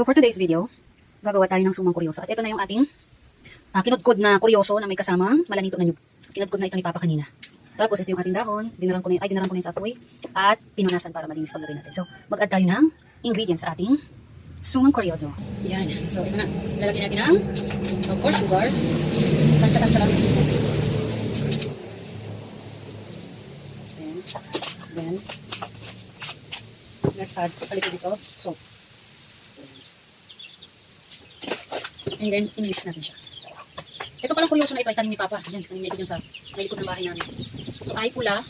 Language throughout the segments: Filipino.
So for today's video, gagawa tayo ng sumang kuryoso. At ito na yung ating kinudkod na kuryoso na may kasamang malanito na nyug. Kinudkod na ito ni Papa kanina. Tapos ito yung ating dahon, dinaran ko na yun sa apoy at pinunasan para malinis paglagay natin. So mag-add tayo ng ingredients sa ating sumang kuryoso. Yan. So ito na. Lalagyan natin ng, of course, sugar. Tansya-tansya lang yung sweetness. Then, let's add a little bit of salt. And then, imimix natin siya. Ito palang kuryoso na ito ay tanim ni Papa. Yan, tanim niya ito dyan sa may likod ng bahay namin. Ito ay pula.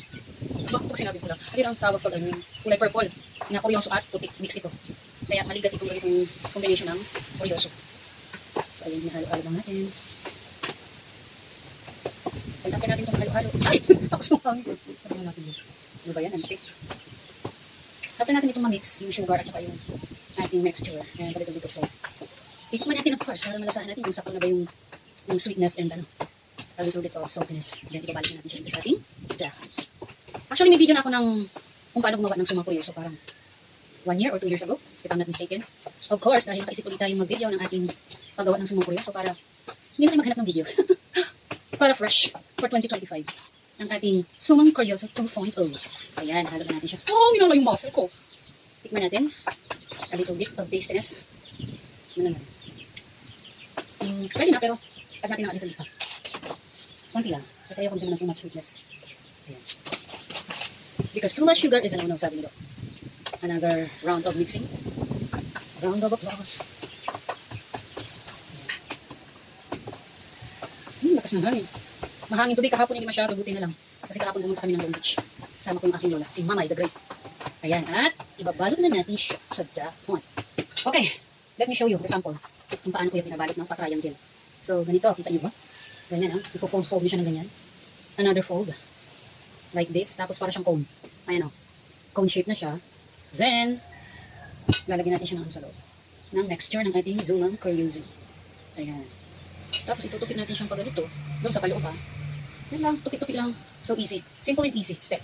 Bakit sinabi pula? Kasi ang tawag pag kulay purple na kuryoso at puti. Mix ito. Kaya maligat itong combination ng kuryoso. So, ayan, hinahalo-halo lang natin. Pag-ampin natin itong halo-halo. Ay! Tapos mo kami. Tapos natin yun. Ano ba yan? Antik. Tapos natin itong ma-mix, yung sugar at saka yung ating mixture. Ayan, balik dito. So, tikman natin of course, para malasahan natin kung sakto na ba yung sweetness and a little bit of saltiness. Then, ibabalik natin siya dito sa ating dahon. Actually, may video na ako ng kung paano gumawa ng sumang kuryoso. Parang 1 year or 2 years ago, if I'm not mistaken. Of course, dahil nakaisip ulit tayong mag-video ng ating paggawa ng sumang kuryoso para hindi na kayo maghanap ng video. Para fresh for 2025. Ang ating sumang kuryoso 2.0. Ayan, halo na natin siya. Oh, minala yung muscle ko. Tikman natin. A little bit of tastiness. Ano na. Pwede na, pero add natin ng a little bit pa. Konti lang. Kasi ayaw kong naman too much sweetness. Ayan. Because too much sugar is ano sabi nito. Another round of mixing. Round of applause. Lakas ng hangin. Mahangin today kahapon, hindi masyado. Buti na lang. Kasi kahapon pumunta kami ng Long Beach. Sama ko yung aking lola, si Mamay the Great. Ayan. At ibabalot na natin siya sa dahon. Okay. Let me show you the sample. Kung paano ko yung pinabalot ng pa-triangle. So, ganito. Kita nyo ba? Ganyan, ha? Ipo-fold nyo siya ng ganyan. Another fold. Like this. Tapos para siyang cone. Ayan, o. Cone shape na siya. Then, lalagyan natin siya ng sa loob. Ng mixture ng ating sumang kuryoso. Ayan. Tapos, itutupit natin siyang pagganito. Doon sa paloob, ha? Yan lang. Tupit-tupit lang. So, easy. Simple and easy. Step.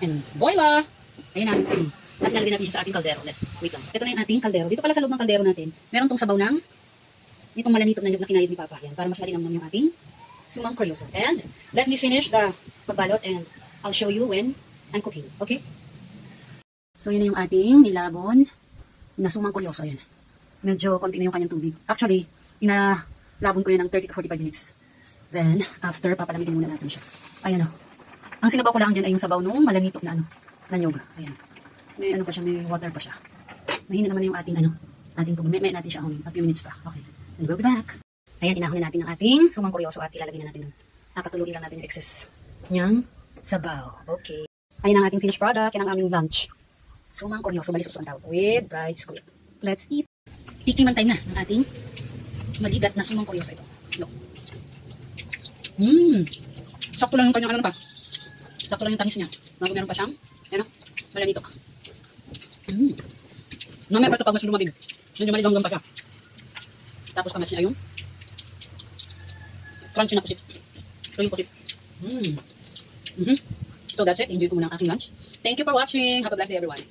And, voila! Ayan na. Tapos nalagyan natin siya sa ating kaldero. Wait lang. Ito na yung ating kaldero. Dito pala sa loob ng kaldero natin, meron tong sabaw ng itong malanitog na nyug na kinayod ni Papa. Yan, para mas malinamnam yung ating sumang kuryoso. And let me finish the pagbalot and I'll show you when I'm cooking. Okay? So yun na yung ating nilabon na sumang kuryoso. Yan. Medyo konti na yung kanyang tubig. Actually, inalabon ko yan ng 30 to 45 minutes. Then, after, papalamigin muna natin siya. Ayan o. Ang sinabaw ko lang dyan ay yung sabaw nung malanitog na na nyug. Ayan. May ano pa siya, may water pa siya. Mahina naman yung ating ating tubig. May natin siya a few minutes pa. Okay. And we'll be back. Ayan, inahon na natin ang ating sumang kuryoso at ilalagay na natin. Papatulugin lang natin yung excess niyang sabaw. Okay. Ayan ang ating finished product. Yan ang aming lunch. Sumang kuryoso, malisuso ang tawag. With fried squid. Let's eat. Tikiman time na ng ating maligat na sumang kuryoso ito. Look. Sakto lang yung kanyang pa. Sakto lang yung tamis niya. Bago meron pa siyang, malanito. Namaya pa ito pag mas lumabig. Medyo maligang pa siya. Tapos kamatch niya yung crunchy na pusit. Ito yung pusit. So that's it. Enjoy ko muna ang aking lunch. Thank you for watching. Have a blessed day everyone.